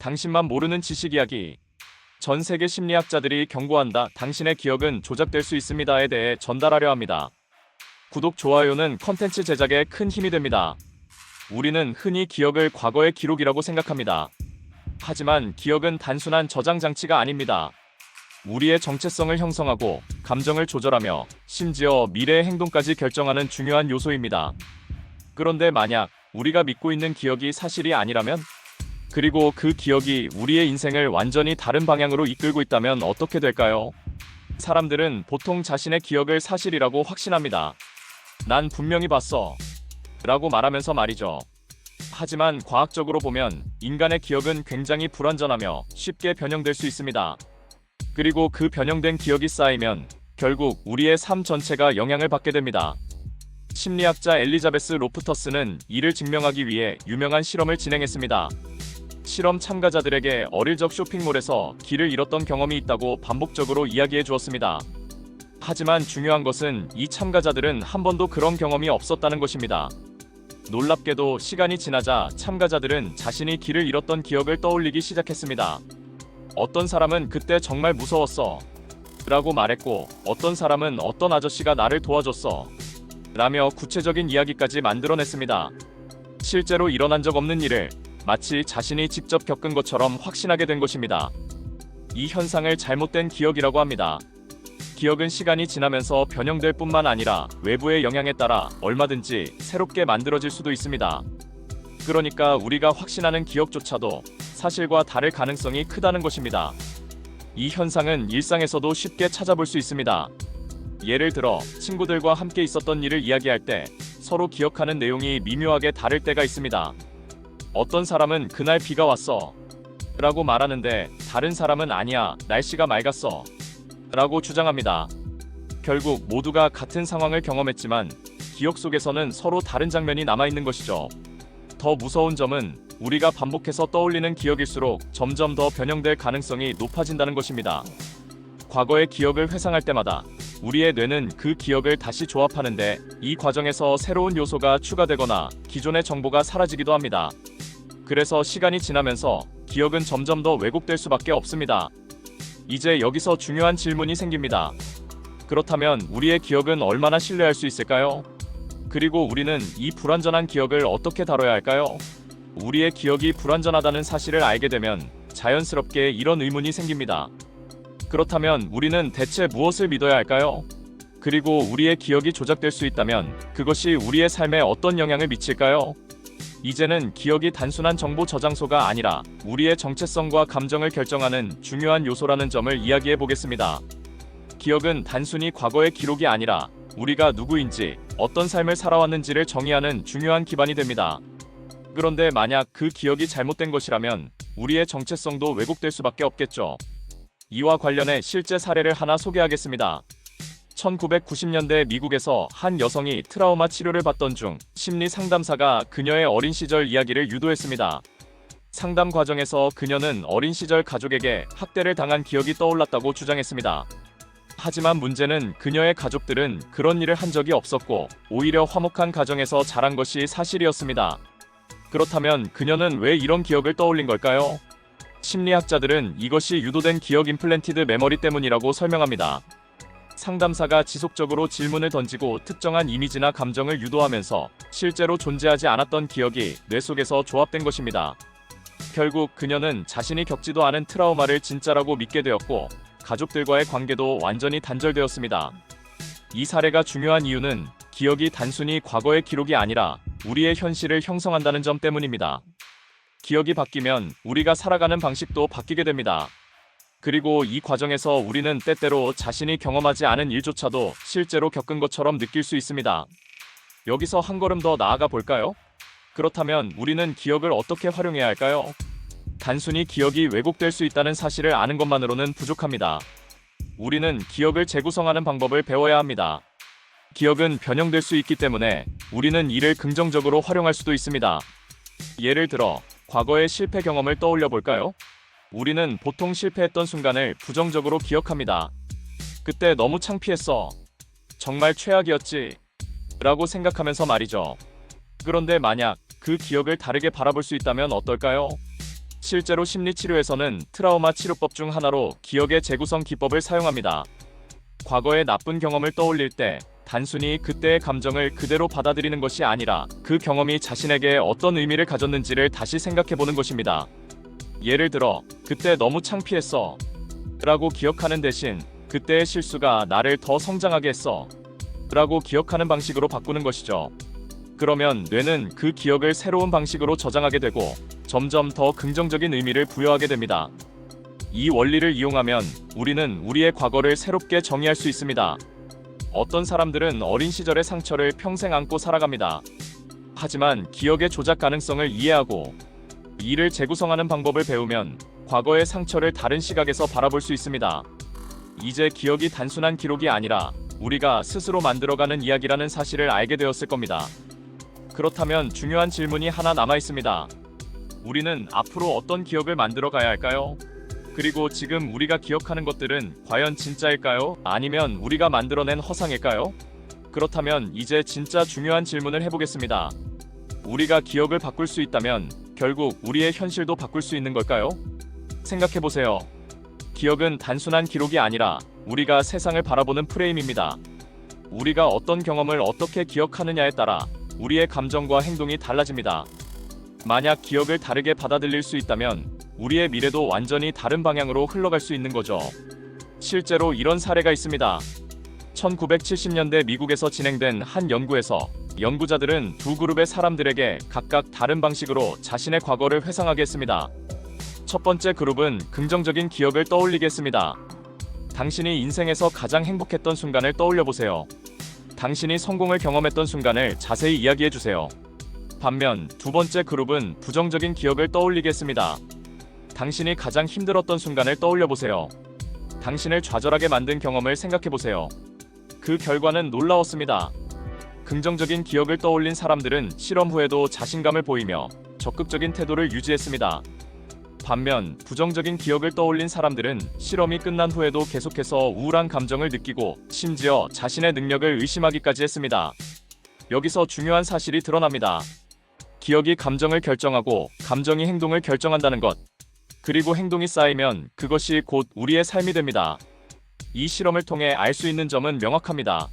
당신만 모르는 지식 이야기. 전 세계 심리학자들이 경고한다. 당신의 기억은 조작될 수 있습니다에 대해 전달하려 합니다. 구독, 좋아요는 컨텐츠 제작에 큰 힘이 됩니다. 우리는 흔히 기억을 과거의 기록이라고 생각합니다. 하지만 기억은 단순한 저장 장치가 아닙니다. 우리의 정체성을 형성하고 감정을 조절하며 심지어 미래의 행동까지 결정하는 중요한 요소입니다. 그런데 만약 우리가 믿고 있는 기억이 사실이 아니라면? 그리고 그 기억이 우리의 인생을 완전히 다른 방향으로 이끌고 있다면 어떻게 될까요? 사람들은 보통 자신의 기억을 사실이라고 확신합니다. 난 분명히 봤어. 라고 말하면서 말이죠. 하지만 과학적으로 보면 인간의 기억은 굉장히 불완전하며 쉽게 변형될 수 있습니다. 그리고 그 변형된 기억이 쌓이면 결국 우리의 삶 전체가 영향을 받게 됩니다. 심리학자 엘리자베스 로프터스는 이를 증명하기 위해 유명한 실험을 진행했습니다. 실험 참가자들에게 어릴 적 쇼핑몰에서 길을 잃었던 경험이 있다고 반복적으로 이야기해 주었습니다. 하지만 중요한 것은 이 참가자들은 한 번도 그런 경험이 없었다는 것입니다. 놀랍게도 시간이 지나자 참가자들은 자신이 길을 잃었던 기억을 떠올리기 시작했습니다. 어떤 사람은 그때 정말 무서웠어 라고 말했고, 어떤 사람은 어떤 아저씨가 나를 도와줬어 라며 구체적인 이야기까지 만들어냈습니다. 실제로 일어난 적 없는 일을 마치 자신이 직접 겪은 것처럼 확신하게 된 것입니다. 이 현상을 잘못된 기억이라고 합니다. 기억은 시간이 지나면서 변형될 뿐만 아니라 외부의 영향에 따라 얼마든지 새롭게 만들어질 수도 있습니다. 그러니까 우리가 확신하는 기억조차도 사실과 다를 가능성이 크다는 것입니다. 이 현상은 일상에서도 쉽게 찾아볼 수 있습니다. 예를 들어 친구들과 함께 있었던 일을 이야기할 때 서로 기억하는 내용이 미묘하게 다를 때가 있습니다. 어떤 사람은 그날 비가 왔어 라고 말하는데 다른 사람은 아니야, 날씨가 맑았어 라고 주장합니다. 결국 모두가 같은 상황을 경험했지만 기억 속에서는 서로 다른 장면이 남아있는 것이죠. 더 무서운 점은 우리가 반복해서 떠올리는 기억일수록 점점 더 변형될 가능성이 높아진다는 것입니다. 과거의 기억을 회상할 때마다 우리의 뇌는 그 기억을 다시 조합하는데 이 과정에서 새로운 요소가 추가되거나 기존의 정보가 사라지기도 합니다. 그래서 시간이 지나면서 기억은 점점 더 왜곡될 수밖에 없습니다. 이제 여기서 중요한 질문이 생깁니다. 그렇다면 우리의 기억은 얼마나 신뢰할 수 있을까요? 그리고 우리는 이 불완전한 기억을 어떻게 다뤄야 할까요? 우리의 기억이 불완전하다는 사실을 알게 되면 자연스럽게 이런 의문이 생깁니다. 그렇다면 우리는 대체 무엇을 믿어야 할까요? 그리고 우리의 기억이 조작될 수 있다면 그것이 우리의 삶에 어떤 영향을 미칠까요? 이제는 기억이 단순한 정보 저장소가 아니라 우리의 정체성과 감정을 결정하는 중요한 요소라는 점을 이야기해 보겠습니다. 기억은 단순히 과거의 기록이 아니라 우리가 누구인지, 어떤 삶을 살아왔는지를 정의하는 중요한 기반이 됩니다. 그런데 만약 그 기억이 잘못된 것이라면 우리의 정체성도 왜곡될 수밖에 없겠죠. 이와 관련해 실제 사례를 하나 소개하겠습니다. 1990년대 미국에서 한 여성이 트라우마 치료를 받던 중 심리 상담사가 그녀의 어린 시절 이야기를 유도했습니다. 상담 과정에서 그녀는 어린 시절 가족에게 학대를 당한 기억이 떠올랐다고 주장했습니다. 하지만 문제는 그녀의 가족들은 그런 일을 한 적이 없었고 오히려 화목한 가정에서 자란 것이 사실이었습니다. 그렇다면 그녀는 왜 이런 기억을 떠올린 걸까요? 심리학자들은 이것이 유도된 기억 임플랜티드 메모리 때문이라고 설명합니다. 상담사가 지속적으로 질문을 던지고 특정한 이미지나 감정을 유도하면서 실제로 존재하지 않았던 기억이 뇌 속에서 조합된 것입니다. 결국 그녀는 자신이 겪지도 않은 트라우마를 진짜라고 믿게 되었고 가족들과의 관계도 완전히 단절되었습니다. 이 사례가 중요한 이유는 기억이 단순히 과거의 기록이 아니라 우리의 현실을 형성한다는 점 때문입니다. 기억이 바뀌면 우리가 살아가는 방식도 바뀌게 됩니다. 그리고 이 과정에서 우리는 때때로 자신이 경험하지 않은 일조차도 실제로 겪은 것처럼 느낄 수 있습니다. 여기서 한 걸음 더 나아가 볼까요? 그렇다면 우리는 기억을 어떻게 활용해야 할까요? 단순히 기억이 왜곡될 수 있다는 사실을 아는 것만으로는 부족합니다. 우리는 기억을 재구성하는 방법을 배워야 합니다. 기억은 변형될 수 있기 때문에 우리는 이를 긍정적으로 활용할 수도 있습니다. 예를 들어 과거의 실패 경험을 떠올려 볼까요? 우리는 보통 실패했던 순간을 부정적으로 기억합니다. 그때 너무 창피했어. 정말 최악이었지. 라고 생각하면서 말이죠. 그런데 만약 그 기억을 다르게 바라볼 수 있다면 어떨까요? 실제로 심리치료에서는 트라우마 치료법 중 하나로 기억의 재구성 기법을 사용합니다. 과거의 나쁜 경험을 떠올릴 때 단순히 그때의 감정을 그대로 받아들이는 것이 아니라 그 경험이 자신에게 어떤 의미를 가졌는지를 다시 생각해보는 것입니다. 예를 들어, 그때 너무 창피했어 라고 기억하는 대신 그때의 실수가 나를 더 성장하게 했어 라고 기억하는 방식으로 바꾸는 것이죠. 그러면 뇌는 그 기억을 새로운 방식으로 저장하게 되고 점점 더 긍정적인 의미를 부여하게 됩니다. 이 원리를 이용하면 우리는 우리의 과거를 새롭게 정의할 수 있습니다. 어떤 사람들은 어린 시절의 상처를 평생 안고 살아갑니다. 하지만 기억의 조작 가능성을 이해하고 이를 재구성하는 방법을 배우면 과거의 상처를 다른 시각에서 바라볼 수 있습니다. 이제 기억이 단순한 기록이 아니라 우리가 스스로 만들어가는 이야기라는 사실을 알게 되었을 겁니다. 그렇다면 중요한 질문이 하나 남아 있습니다. 우리는 앞으로 어떤 기억을 만들어 가야 할까요? 그리고 지금 우리가 기억하는 것들은 과연 진짜일까요? 아니면 우리가 만들어낸 허상일까요? 그렇다면 이제 진짜 중요한 질문을 해보겠습니다. 우리가 기억을 바꿀 수 있다면 결국 우리의 현실도 바꿀 수 있는 걸까요? 생각해보세요. 기억은 단순한 기록이 아니라 우리가 세상을 바라보는 프레임입니다. 우리가 어떤 경험을 어떻게 기억하느냐에 따라 우리의 감정과 행동이 달라집니다. 만약 기억을 다르게 받아들일 수 있다면 우리의 미래도 완전히 다른 방향으로 흘러갈 수 있는 거죠. 실제로 이런 사례가 있습니다. 1970년대 미국에서 진행된 한 연구에서 연구자들은 두 그룹의 사람들에게 각각 다른 방식으로 자신의 과거를 회상하게 했습니다. 첫 번째 그룹은 긍정적인 기억을 떠올리게 했습니다. 당신이 인생에서 가장 행복했던 순간을 떠올려 보세요. 당신이 성공을 경험했던 순간을 자세히 이야기해 주세요. 반면 두 번째 그룹은 부정적인 기억을 떠올리게 했습니다. 당신이 가장 힘들었던 순간을 떠올려 보세요. 당신을 좌절하게 만든 경험을 생각해 보세요. 그 결과는 놀라웠습니다. 긍정적인 기억을 떠올린 사람들은 실험 후에도 자신감을 보이며 적극적인 태도를 유지했습니다. 반면 부정적인 기억을 떠올린 사람들은 실험이 끝난 후에도 계속해서 우울한 감정을 느끼고 심지어 자신의 능력을 의심하기까지 했습니다. 여기서 중요한 사실이 드러납니다. 기억이 감정을 결정하고 감정이 행동을 결정한다는 것. 그리고 행동이 쌓이면 그것이 곧 우리의 삶이 됩니다. 이 실험을 통해 알 수 있는 점은 명확합니다.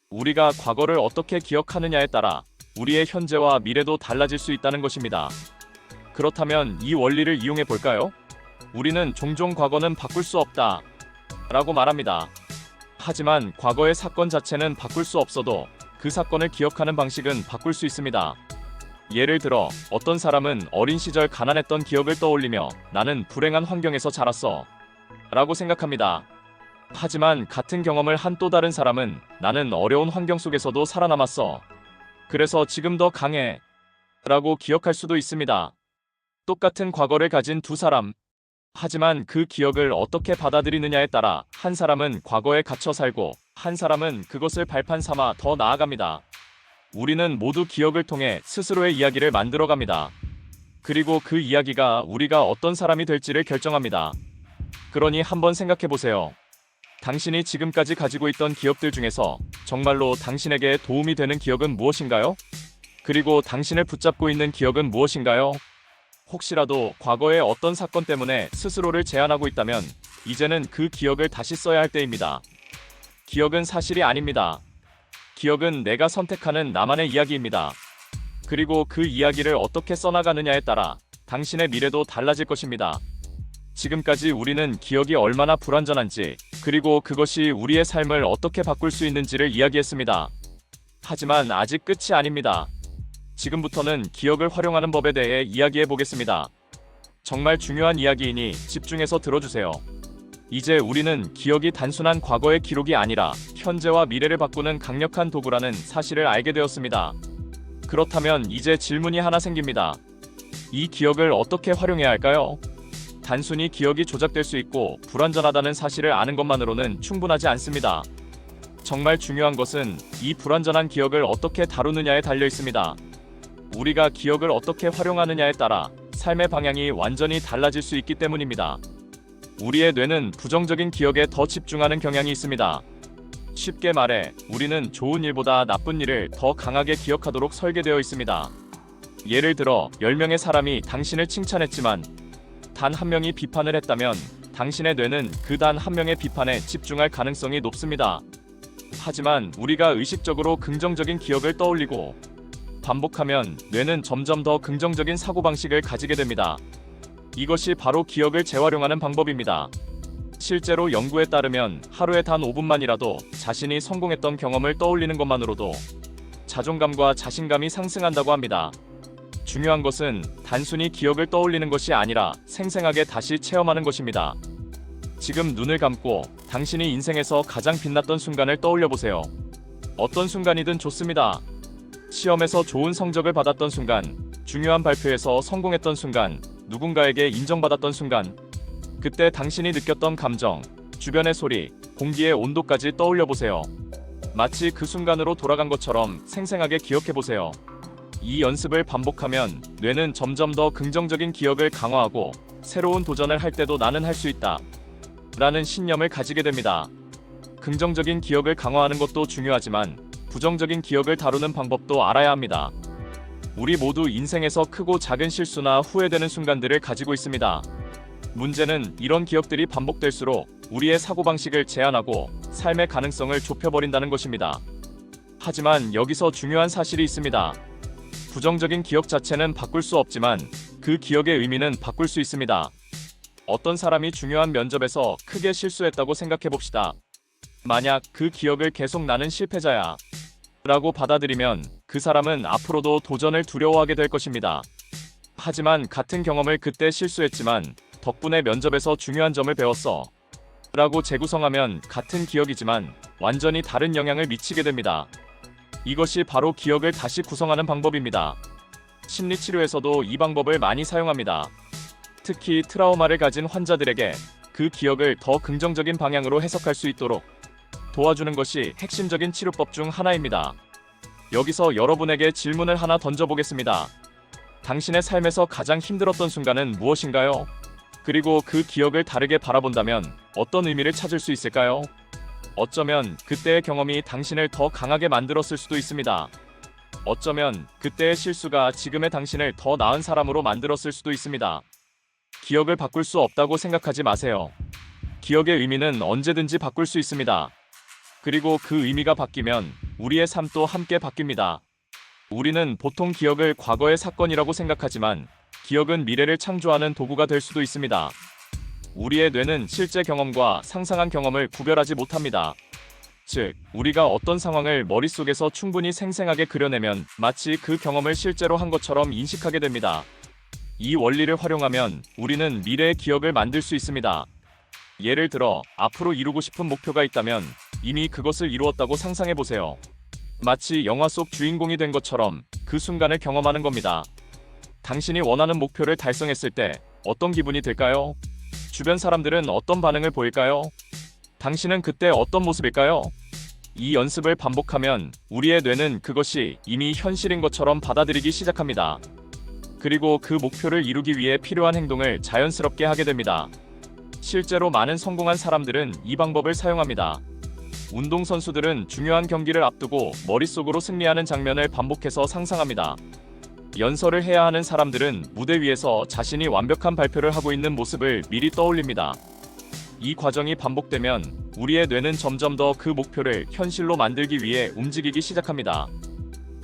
우리가 과거를 어떻게 기억하느냐에 따라 우리의 현재와 미래도 달라질 수 있다는 것입니다. 그렇다면 이 원리를 이용해 볼까요? 우리는 종종 과거는 바꿀 수 없다 라고 말합니다. 하지만 과거의 사건 자체는 바꿀 수 없어도 그 사건을 기억하는 방식은 바꿀 수 있습니다. 예를 들어 어떤 사람은 어린 시절 가난했던 기억을 떠올리며 나는 불행한 환경에서 자랐어 라고 생각합니다. 하지만 같은 경험을 한 또 다른 사람은 나는 어려운 환경 속에서도 살아남았어. 그래서 지금 더 강해 라고 기억할 수도 있습니다. 똑같은 과거를 가진 두 사람. 하지만 그 기억을 어떻게 받아들이느냐에 따라 한 사람은 과거에 갇혀 살고 한 사람은 그것을 발판 삼아 더 나아갑니다. 우리는 모두 기억을 통해 스스로의 이야기를 만들어갑니다. 그리고 그 이야기가 우리가 어떤 사람이 될지를 결정합니다. 그러니 한번 생각해보세요. 당신이 지금까지 가지고 있던 기억들 중에서 정말로 당신에게 도움이 되는 기억은 무엇인가요? 그리고 당신을 붙잡고 있는 기억은 무엇인가요? 혹시라도 과거의 어떤 사건 때문에 스스로를 제한하고 있다면 이제는 그 기억을 다시 써야 할 때입니다. 기억은 사실이 아닙니다. 기억은 내가 선택하는 나만의 이야기입니다. 그리고 그 이야기를 어떻게 써나가느냐에 따라 당신의 미래도 달라질 것입니다. 지금까지 우리는 기억이 얼마나 불완전한지, 그리고 그것이 우리의 삶을 어떻게 바꿀 수 있는지를 이야기했습니다. 하지만 아직 끝이 아닙니다. 지금부터는 기억을 활용하는 법에 대해 이야기해 보겠습니다. 정말 중요한 이야기이니 집중해서 들어주세요. 이제 우리는 기억이 단순한 과거의 기록이 아니라 현재와 미래를 바꾸는 강력한 도구라는 사실을 알게 되었습니다. 그렇다면 이제 질문이 하나 생깁니다. 이 기억을 어떻게 활용해야 할까요? 단순히 기억이 조작될 수 있고 불완전하다는 사실을 아는 것만으로는 충분하지 않습니다. 정말 중요한 것은 이 불완전한 기억을 어떻게 다루느냐에 달려 있습니다. 우리가 기억을 어떻게 활용하느냐에 따라 삶의 방향이 완전히 달라질 수 있기 때문입니다. 우리의 뇌는 부정적인 기억에 더 집중하는 경향이 있습니다. 쉽게 말해, 우리는 좋은 일보다 나쁜 일을 더 강하게 기억하도록 설계되어 있습니다. 예를 들어 10명의 사람이 당신을 칭찬했지만 단 한 명이 비판을 했다면 당신의 뇌는 그 단 한 명의 비판에 집중할 가능성이 높습니다. 하지만 우리가 의식적으로 긍정적인 기억을 떠올리고 반복하면 뇌는 점점 더 긍정적인 사고방식을 가지게 됩니다. 이것이 바로 기억을 재활용하는 방법입니다. 실제로 연구에 따르면 하루에 단 5분만이라도 자신이 성공했던 경험을 떠올리는 것만으로도 자존감과 자신감이 상승한다고 합니다. 중요한 것은 단순히 기억을 떠올리는 것이 아니라 생생하게 다시 체험하는 것입니다. 지금 눈을 감고 당신이 인생에서 가장 빛났던 순간을 떠올려 보세요. 어떤 순간이든 좋습니다. 시험에서 좋은 성적을 받았던 순간, 중요한 발표에서 성공했던 순간, 누군가에게 인정받았던 순간, 그때 당신이 느꼈던 감정, 주변의 소리, 공기의 온도까지 떠올려 보세요. 마치 그 순간으로 돌아간 것처럼 생생하게 기억해 보세요. 이 연습을 반복하면 뇌는 점점 더 긍정적인 기억을 강화하고 새로운 도전을 할 때도 나는 할 수 있다 라는 신념을 가지게 됩니다. 긍정적인 기억을 강화하는 것도 중요하지만 부정적인 기억을 다루는 방법도 알아야 합니다. 우리 모두 인생에서 크고 작은 실수나 후회되는 순간들을 가지고 있습니다. 문제는 이런 기억들이 반복될수록 우리의 사고방식을 제한하고 삶의 가능성을 좁혀버린다는 것입니다. 하지만 여기서 중요한 사실이 있습니다. 부정적인 기억 자체는 바꿀 수 없지만 그 기억의 의미는 바꿀 수 있습니다. 어떤 사람이 중요한 면접에서 크게 실수했다고 생각해 봅시다. 만약 그 기억을 계속 나는 실패자야 라고 받아들이면 그 사람은 앞으로도 도전을 두려워하게 될 것입니다. 하지만 같은 경험을 그때 실수했지만 덕분에 면접에서 중요한 점을 배웠어 라고 재구성하면 같은 기억이지만 완전히 다른 영향을 미치게 됩니다. 이것이 바로 기억을 다시 구성하는 방법입니다. 심리치료에서도 이 방법을 많이 사용합니다. 특히 트라우마를 가진 환자들에게 그 기억을 더 긍정적인 방향으로 해석할 수 있도록 도와주는 것이 핵심적인 치료법 중 하나입니다. 여기서 여러분에게 질문을 하나 던져보겠습니다. 당신의 삶에서 가장 힘들었던 순간은 무엇인가요? 그리고 그 기억을 다르게 바라본다면 어떤 의미를 찾을 수 있을까요? 어쩌면 그때의 경험이 당신을 더 강하게 만들었을 수도 있습니다. 어쩌면 그때의 실수가 지금의 당신을 더 나은 사람으로 만들었을 수도 있습니다. 기억을 바꿀 수 없다고 생각하지 마세요. 기억의 의미는 언제든지 바꿀 수 있습니다. 그리고 그 의미가 바뀌면 우리의 삶도 함께 바뀝니다. 우리는 보통 기억을 과거의 사건이라고 생각하지만 기억은 미래를 창조하는 도구가 될 수도 있습니다. 우리의 뇌는 실제 경험과 상상한 경험을 구별하지 못합니다. 즉, 우리가 어떤 상황을 머릿속에서 충분히 생생하게 그려내면 마치 그 경험을 실제로 한 것처럼 인식하게 됩니다. 이 원리를 활용하면 우리는 미래의 기억을 만들 수 있습니다. 예를 들어, 앞으로 이루고 싶은 목표가 있다면 이미 그것을 이루었다고 상상해 보세요. 마치 영화 속 주인공이 된 것처럼 그 순간을 경험하는 겁니다. 당신이 원하는 목표를 달성했을 때 어떤 기분이 들까요? 주변 사람들은 어떤 반응을 보일까요? 당신은 그때 어떤 모습일까요? 이 연습을 반복하면 우리의 뇌는 그것이 이미 현실인 것처럼 받아들이기 시작합니다. 그리고 그 목표를 이루기 위해 필요한 행동을 자연스럽게 하게 됩니다. 실제로 많은 성공한 사람들은 이 방법을 사용합니다. 운동선수들은 중요한 경기를 앞두고 머릿속으로 승리하는 장면을 반복해서 상상합니다. 연설을 해야 하는 사람들은 무대 위에서 자신이 완벽한 발표를 하고 있는 모습을 미리 떠올립니다. 이 과정이 반복되면 우리의 뇌는 점점 더 그 목표를 현실로 만들기 위해 움직이기 시작합니다.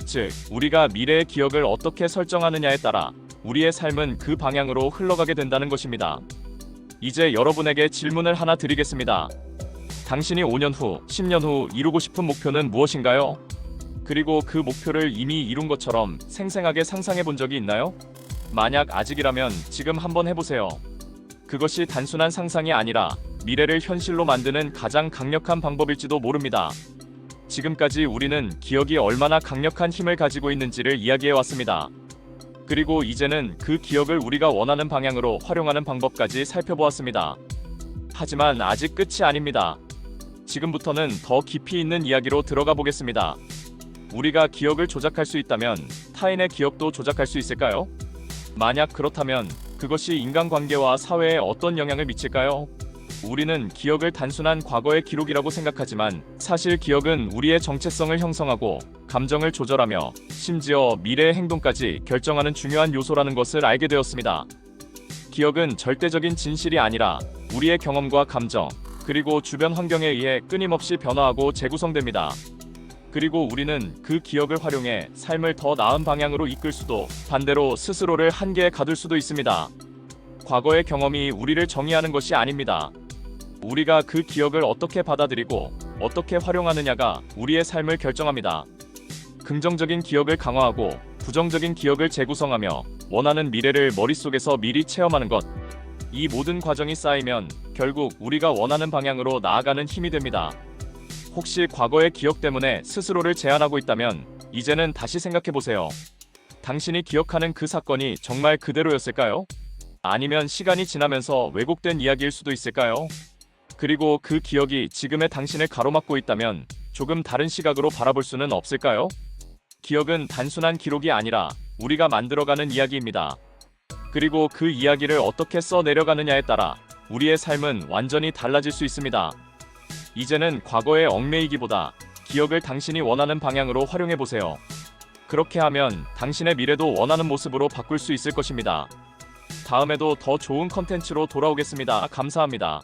즉, 우리가 미래의 기억을 어떻게 설정하느냐에 따라 우리의 삶은 그 방향으로 흘러가게 된다는 것입니다. 이제 여러분에게 질문을 하나 드리겠습니다. 당신이 5년 후, 10년 후 이루고 싶은 목표는 무엇인가요? 그리고 그 목표를 이미 이룬 것처럼 생생하게 상상해 본 적이 있나요? 만약 아직이라면 지금 한번 해보세요. 그것이 단순한 상상이 아니라 미래를 현실로 만드는 가장 강력한 방법일지도 모릅니다. 지금까지 우리는 기억이 얼마나 강력한 힘을 가지고 있는지를 이야기해 왔습니다. 그리고 이제는 그 기억을 우리가 원하는 방향으로 활용하는 방법까지 살펴보았습니다. 하지만 아직 끝이 아닙니다. 지금부터는 더 깊이 있는 이야기로 들어가 보겠습니다. 우리가 기억을 조작할 수 있다면 타인의 기억도 조작할 수 있을까요? 만약 그렇다면 그것이 인간관계와 사회에 어떤 영향을 미칠까요? 우리는 기억을 단순한 과거의 기록이라고 생각하지만 사실 기억은 우리의 정체성을 형성하고 감정을 조절하며 심지어 미래의 행동까지 결정하는 중요한 요소라는 것을 알게 되었습니다. 기억은 절대적인 진실이 아니라 우리의 경험과 감정, 그리고 주변 환경에 의해 끊임없이 변화하고 재구성됩니다. 그리고 우리는 그 기억을 활용해 삶을 더 나은 방향으로 이끌 수도, 반대로 스스로를 한계에 가둘 수도 있습니다. 과거의 경험이 우리를 정의하는 것이 아닙니다. 우리가 그 기억을 어떻게 받아들이고 어떻게 활용하느냐가 우리의 삶을 결정합니다. 긍정적인 기억을 강화하고 부정적인 기억을 재구성하며 원하는 미래를 머릿속에서 미리 체험하는 것. 이 모든 과정이 쌓이면 결국 우리가 원하는 방향으로 나아가는 힘이 됩니다. 혹시 과거의 기억 때문에 스스로를 제한하고 있다면 이제는 다시 생각해보세요. 당신이 기억하는 그 사건이 정말 그대로였을까요? 아니면 시간이 지나면서 왜곡된 이야기일 수도 있을까요? 그리고 그 기억이 지금의 당신을 가로막고 있다면 조금 다른 시각으로 바라볼 수는 없을까요? 기억은 단순한 기록이 아니라 우리가 만들어가는 이야기입니다. 그리고 그 이야기를 어떻게 써내려가느냐에 따라 우리의 삶은 완전히 달라질 수 있습니다. 이제는 과거에 얽매이기보다 기억을 당신이 원하는 방향으로 활용해보세요. 그렇게 하면 당신의 미래도 원하는 모습으로 바꿀 수 있을 것입니다. 다음에도 더 좋은 컨텐츠로 돌아오겠습니다. 감사합니다.